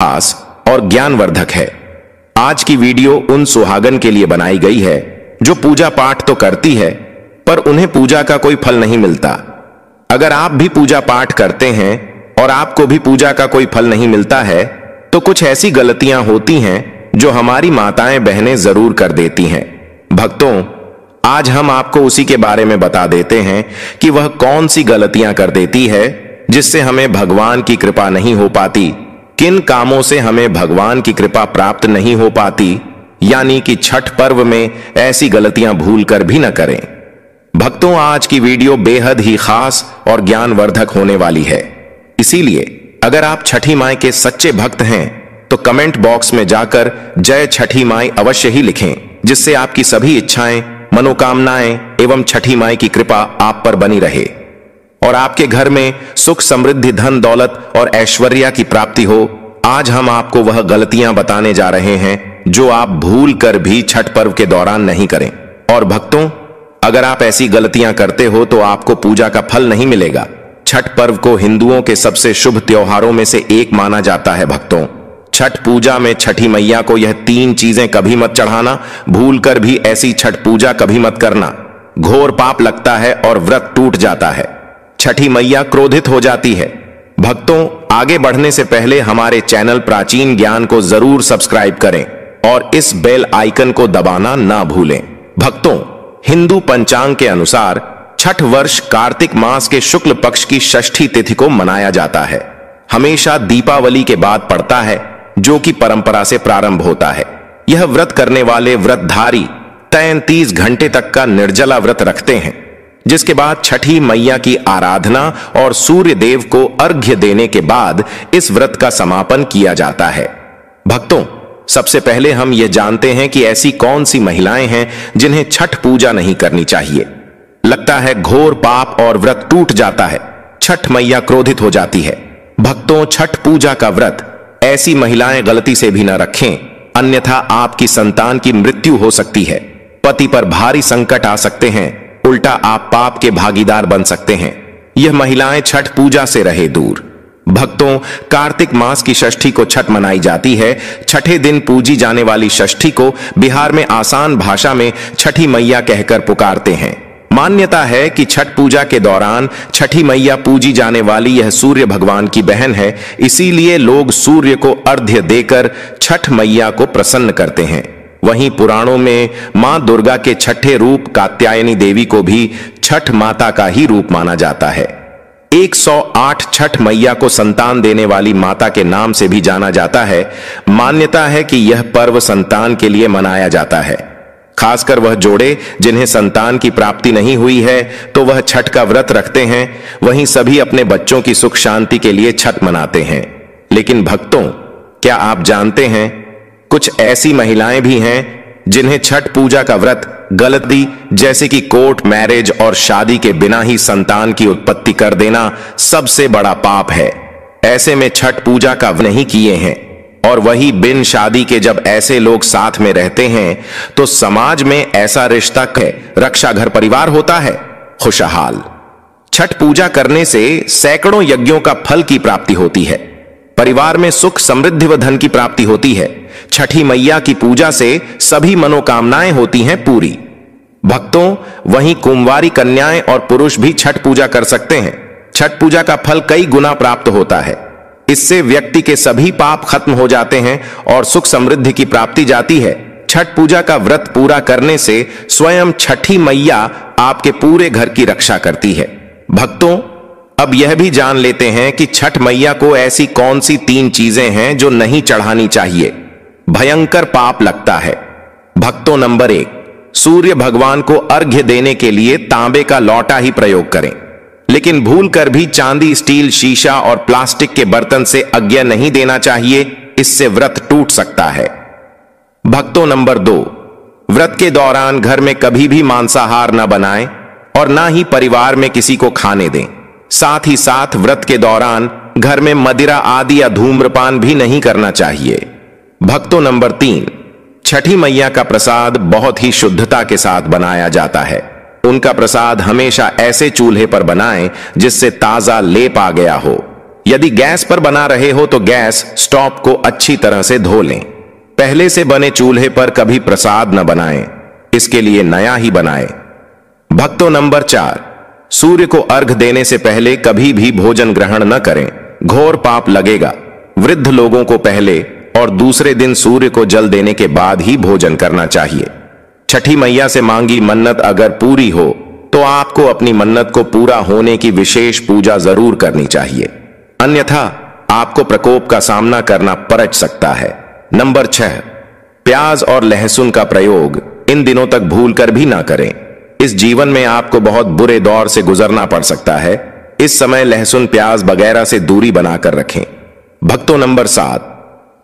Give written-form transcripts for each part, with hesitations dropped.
खास और ज्ञानवर्धक है। आज की वीडियो उन सुहागन के लिए बनाई गई है जो पूजा पाठ तो करती है पर उन्हें पूजा का कोई फल नहीं मिलता। अगर आप भी पूजा पाठ करते हैं और आपको भी पूजा का कोई फल नहीं मिलता है तो कुछ ऐसी गलतियां होती हैं जो हमारी माताएं बहनें जरूर कर देती हैं। भक्तों, आज हम आपको उसी के बारे में बता देते हैं कि वह कौन सी गलतियां कर देती है जिससे हमें भगवान की कृपा नहीं हो पाती, किन कामों से हमें भगवान की कृपा प्राप्त नहीं हो पाती, यानी कि छठ पर्व में ऐसी गलतियां भूल कर भी न करें। भक्तों, आज की वीडियो बेहद ही खास और ज्ञानवर्धक होने वाली है, इसीलिए अगर आप छठी माई के सच्चे भक्त हैं तो कमेंट बॉक्स में जाकर जय छठी माई अवश्य ही लिखें, जिससे आपकी सभी इच्छाएं, मनोकामनाएं एवं छठी माई की कृपा आप पर बनी रहे और आपके घर में सुख समृद्धि धन दौलत और ऐश्वर्य की प्राप्ति हो। आज हम आपको वह गलतियां बताने जा रहे हैं जो आप भूल कर भी छठ पर्व के दौरान नहीं करें। और भक्तों, अगर आप ऐसी गलतियां करते हो तो आपको पूजा का फल नहीं मिलेगा। छठ पर्व को हिंदुओं के सबसे शुभ त्योहारों में से एक माना जाता है। भक्तों, छठ पूजा में छठी मैया को यह 3 चीजें कभी मत चढ़ाना। भूल कर भी ऐसी छठ पूजा कभी मत करना, घोर पाप लगता है और व्रत टूट जाता है। छठी मैया क्रोधित हो जाती है। भक्तों, आगे बढ़ने से पहले हमारे चैनल प्राचीन ज्ञान को जरूर सब्सक्राइब करें और इस बेल आइकन को दबाना ना भूलें। भक्तों, हिंदू पंचांग के अनुसार छठ वर्ष कार्तिक मास के शुक्ल पक्ष की षष्ठी तिथि को मनाया जाता है। हमेशा दीपावली के बाद पड़ता है, जो कि परंपरा से प्रारंभ होता है। यह व्रत करने वाले व्रतधारी 33 घंटे तक का निर्जला व्रत रखते हैं, जिसके बाद छठी मैया की आराधना और सूर्य देव को अर्घ्य देने के बाद इस व्रत का समापन किया जाता है। भक्तों, सबसे पहले हम यह जानते हैं कि ऐसी कौन सी महिलाएं हैं जिन्हें छठ पूजा नहीं करनी चाहिए। लगता है घोर पाप और व्रत टूट जाता है, छठ मैया क्रोधित हो जाती है। भक्तों, छठ पूजा का व्रत ऐसी महिलाएं गलती से भी न रखें, अन्यथा आपकी संतान की मृत्यु हो सकती है, पति पर भारी संकट आ सकते हैं, उल्टा आप पाप के भागीदार बन सकते हैं। यह महिलाएं छठ पूजा से रहे दूर। भक्तों, कार्तिक मास की षष्ठी को छठ मनाई जाती है। छठे दिन पूजी जाने वाली षष्ठी को बिहार में आसान भाषा में छठी मैया कहकर पुकारते हैं। मान्यता है कि छठ पूजा के दौरान छठी मैया पूजी जाने वाली यह सूर्य भगवान की बहन है, इसीलिए लोग सूर्य को अर्घ्य देकर छठ मैया को प्रसन्न करते हैं। वहीं पुराणों में मां दुर्गा के छठे रूप कात्यायनी देवी को भी छठ माता का ही रूप माना जाता है। 108 छठ मैया को संतान देने वाली माता के नाम से भी जाना जाता है। मान्यता है कि यह पर्व संतान के लिए मनाया जाता है। खासकर वह जोड़े जिन्हें संतान की प्राप्ति नहीं हुई है तो वह छठ का व्रत रखते हैं। वहीं सभी अपने बच्चों की सुख शांति के लिए छठ मनाते हैं। लेकिन भक्तों, क्या आप जानते हैं कुछ ऐसी महिलाएं भी हैं जिन्हें छठ पूजा का व्रत गलती, जैसे कि कोर्ट मैरिज और शादी के बिना ही संतान की उत्पत्ति कर देना सबसे बड़ा पाप है। ऐसे में छठ पूजा का नहीं किए हैं और वही बिन शादी के जब ऐसे लोग साथ में रहते हैं तो समाज में ऐसा रिश्ता है, रक्षा घर परिवार होता है खुशहाल। छठ पूजा करने से सैकड़ों यज्ञों का फल की प्राप्ति होती है, परिवार में सुख समृद्धि व धन की प्राप्ति होती है। छठी मैया की पूजा से सभी मनोकामनाएं होती हैं पूरी। भक्तों, वहीं कुंवारी कन्याएं और पुरुष भी छठ पूजा कर सकते हैं। छठ पूजा का फल कई गुना प्राप्त होता है। इससे व्यक्ति के सभी पाप खत्म हो जाते हैं और सुख समृद्धि की प्राप्ति जाती है। छठ पूजा का व्रत पूरा करने से स्वयं छठी मैया आपके पूरे घर की रक्षा करती है। भक्तों, अब यह भी जान लेते हैं कि छठ मैया को ऐसी कौन सी 3 चीजें हैं जो नहीं चढ़ानी चाहिए, भयंकर पाप लगता है। भक्तों, नंबर 1, सूर्य भगवान को अर्घ्य देने के लिए तांबे का लौटा ही प्रयोग करें, लेकिन भूल कर भी चांदी, स्टील, शीशा और प्लास्टिक के बर्तन से अर्घ्य नहीं देना चाहिए, इससे व्रत टूट सकता है। भक्तों, नंबर 2, व्रत के दौरान घर में कभी भी मांसाहार न बनाएं और ना ही परिवार में किसी को खाने दें। साथ ही साथ व्रत के दौरान घर में मदिरा आदि या धूम्रपान भी नहीं करना चाहिए। भक्तों, नंबर 3, छठी मैया का प्रसाद बहुत ही शुद्धता के साथ बनाया जाता है। उनका प्रसाद हमेशा ऐसे चूल्हे पर बनाएं जिससे ताजा लेप आ गया हो। यदि गैस पर बना रहे हो तो गैस स्टोव को अच्छी तरह से धो लें। पहले से बने चूल्हे पर कभी प्रसाद न बनाएं, इसके लिए नया ही बनाएं। भक्तों, नंबर 4, सूर्य को अर्घ देने से पहले कभी भी भोजन ग्रहण न करें, घोर पाप लगेगा। वृद्ध लोगों को पहले और दूसरे दिन सूर्य को जल देने के बाद ही भोजन करना चाहिए। छठी मैया से मांगी मन्नत अगर पूरी हो तो आपको अपनी मन्नत को पूरा होने की विशेष पूजा जरूर करनी चाहिए, अन्यथा आपको प्रकोप का सामना करना पड़ सकता है। नंबर 6, प्याज और लहसुन का प्रयोग इन दिनों तक भूलकर भी ना करें। इस जीवन में आपको बहुत बुरे दौर से गुजरना पड़ सकता है। इस समय लहसुन, प्याज वगैरह से दूरी बनाकर रखें। भक्तों, नंबर 7,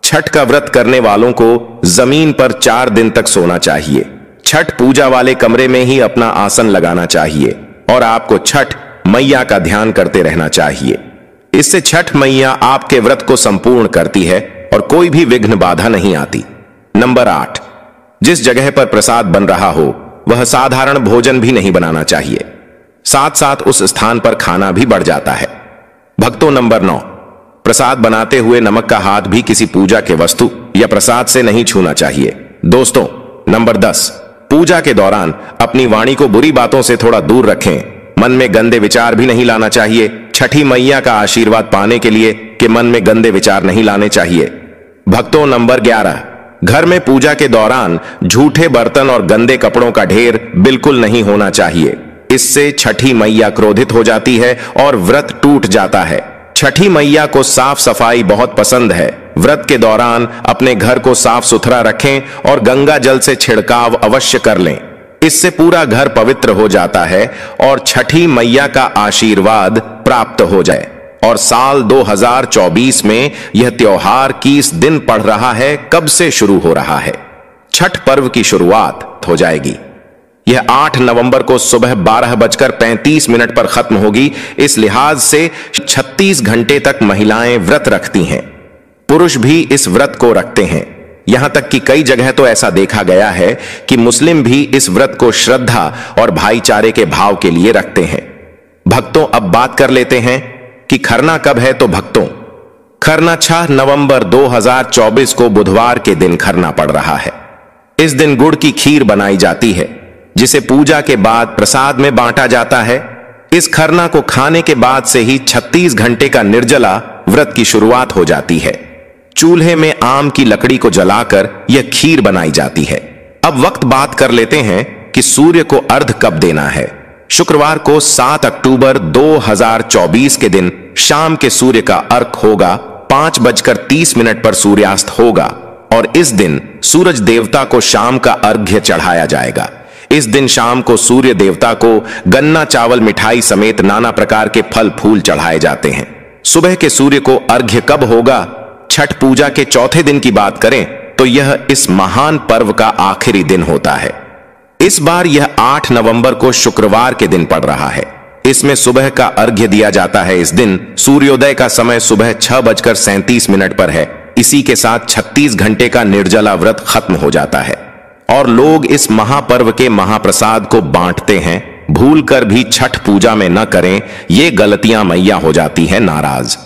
छठ का व्रत करने वालों को जमीन पर 4 दिन तक सोना चाहिए। छठ पूजा वाले कमरे में ही अपना आसन लगाना चाहिए और आपको छठ मैया का ध्यान करते रहना चाहिए। इससे छठ मैया आपके व्रत को संपूर्ण करती है और कोई भी विघ्न बाधा नहीं आती। नंबर 8, जिस जगह पर प्रसाद बन रहा हो वह साधारण भोजन भी नहीं बनाना चाहिए, साथ साथ उस स्थान पर खाना भी बढ़ जाता है। भक्तों, नंबर 9, प्रसाद बनाते हुए नमक का हाथ भी किसी पूजा के वस्तु या प्रसाद से नहीं छूना चाहिए। दोस्तों, नंबर 10, पूजा के दौरान अपनी वाणी को बुरी बातों से थोड़ा दूर रखें। मन में गंदे विचार भी नहीं लाना चाहिए। छठी मैया का आशीर्वाद पाने के लिए कि मन में गंदे विचार नहीं लाने चाहिए। भक्तों, नंबर 11, घर में पूजा के दौरान झूठे बर्तन और गंदे कपड़ों का ढेर बिल्कुल नहीं होना चाहिए। इससे छठी मैया क्रोधित हो जाती है और व्रत टूट जाता है। छठी मैया को साफ सफाई बहुत पसंद है। व्रत के दौरान अपने घर को साफ सुथरा रखें और गंगा जल से छिड़काव अवश्य कर लें। इससे पूरा घर पवित्र हो जाता है और छठी मैया का आशीर्वाद प्राप्त हो जाए। और साल 2024 में यह त्योहार किस दिन पड़ रहा है, कब से शुरू हो रहा है? छठ पर्व की शुरुआत हो जाएगी। यह 8 नवंबर को सुबह 12:35 पर खत्म होगी। इस लिहाज से 36 घंटे तक महिलाएं व्रत रखती हैं। पुरुष भी इस व्रत को रखते हैं। यहां तक कि कई जगह तो ऐसा देखा गया है कि मुस्लिम भी इस व्रत को श्रद्धा और भाईचारे के भाव के लिए रखते हैं। भक्तों, अब बात कर लेते हैं कि खरना कब है। तो भक्तों, खरना 6 नवंबर 2024 को बुधवार के दिन खरना पड़ रहा है। इस दिन गुड़ की खीर बनाई जाती है जिसे पूजा के बाद प्रसाद में बांटा जाता है। इस खरना को खाने के बाद से ही 36 घंटे का निर्जला व्रत की शुरुआत हो जाती है। चूल्हे में आम की लकड़ी को जलाकर यह खीर बनाई जाती है। अब वक्त बात कर लेते हैं कि सूर्य को अर्घ कब देना है। शुक्रवार को 7 अक्टूबर 2024 के दिन शाम के सूर्य का अर्घ होगा। 5:30 पर सूर्यास्त होगा और इस दिन सूरज देवता को शाम का अर्घ्य चढ़ाया जाएगा। इस दिन शाम को सूर्य देवता को गन्ना, चावल, मिठाई समेत नाना प्रकार के फल फूल चढ़ाए जाते हैं। सुबह के सूर्य को अर्घ्य कब होगा? छठ पूजा के चौथे दिन की बात करें तो यह इस महान पर्व का आखिरी दिन होता है। इस बार यह 8 नवंबर को शुक्रवार के दिन पड़ रहा है। इसमें सुबह का अर्घ्य दिया जाता है। इस दिन सूर्योदय का समय सुबह 6:37 पर है। इसी के साथ 36 घंटे का निर्जला व्रत खत्म हो जाता है और लोग इस महापर्व के महाप्रसाद को बांटते हैं। भूलकर भी छठ पूजा में न करें, ये गलतियां मैया हो जाती है नाराज।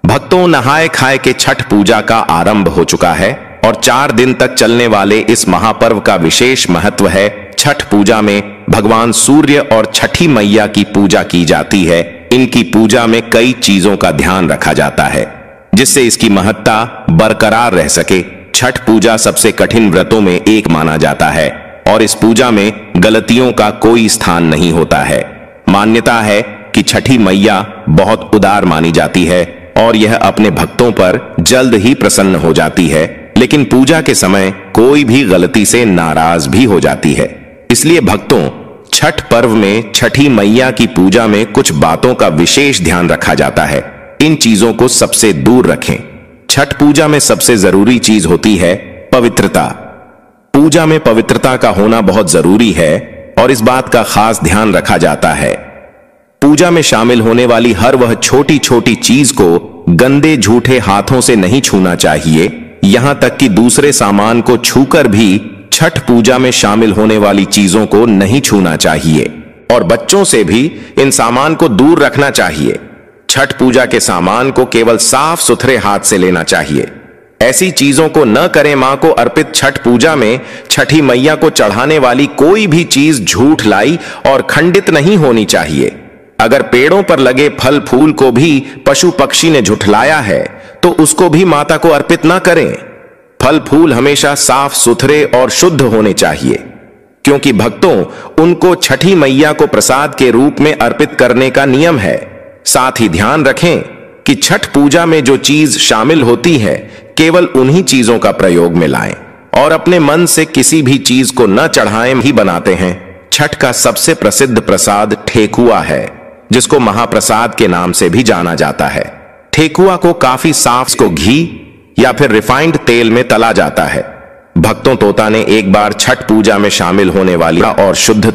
भक्तों, नहाए खाए के छठ पूजा का आरंभ हो चुका है और 4 दिन तक चलने वाले इस महापर्व का विशेष महत्व है। छठ पूजा में भगवान सूर्य और छठी मैया की पूजा की जाती है। इनकी पूजा में कई चीजों का ध्यान रखा जाता है जिससे इसकी महत्ता बरकरार रह सके। छठ पूजा सबसे कठिन व्रतों में एक माना जाता है और इस पूजा में गलतियों का कोई स्थान नहीं होता है। मान्यता है कि छठी मैया बहुत उदार मानी जाती है और यह अपने भक्तों पर जल्द ही प्रसन्न हो जाती है, लेकिन पूजा के समय कोई भी गलती से नाराज भी हो जाती है। इसलिए भक्तों, छठ पर्व में छठी मैया की पूजा में कुछ बातों का विशेष ध्यान रखा जाता है। इन चीजों को सबसे दूर रखें। छठ पूजा में सबसे जरूरी चीज होती है पवित्रता। पूजा में पवित्रता का होना बहुत जरूरी है और इस बात का खास ध्यान रखा जाता है। पूजा में शामिल होने वाली हर वह छोटी छोटी चीज को गंदे झूठे हाथों से नहीं छूना चाहिए। यहां तक कि दूसरे सामान को छूकर भी छठ पूजा में शामिल होने वाली चीजों को नहीं छूना चाहिए और बच्चों से भी इन सामान को दूर रखना चाहिए। छठ पूजा के सामान को केवल साफ सुथरे हाथ से लेना चाहिए। ऐसी चीजों को न करें। मां को अर्पित छठ पूजा में छठी मैया को चढ़ाने वाली कोई भी चीज झूठ लाई और खंडित नहीं होनी चाहिए। अगर पेड़ों पर लगे फल फूल को भी पशु पक्षी ने झुठलाया है तो उसको भी माता को अर्पित न करें। फल फूल हमेशा साफ सुथरे और शुद्ध होने चाहिए, क्योंकि भक्तों उनको छठी मैया को प्रसाद के रूप में अर्पित करने का नियम है। साथ ही ध्यान रखें कि छठ पूजा में जो चीज शामिल होती है केवल उन्हीं चीजों का प्रयोग में लाएं और अपने मन से किसी भी चीज को न चढ़ाएं ही बनाते हैं। छठ का सबसे प्रसिद्ध प्रसाद ठेकुआ है, जिसको महाप्रसाद के नाम से भी जाना जाता है। ठेकुआ को काफी साफ को घी या फिर रिफाइंड तेल में तला जाता है। भक्तों तोता ने एक बार छठ पूजा में शामिल होने वाली और शुद्ध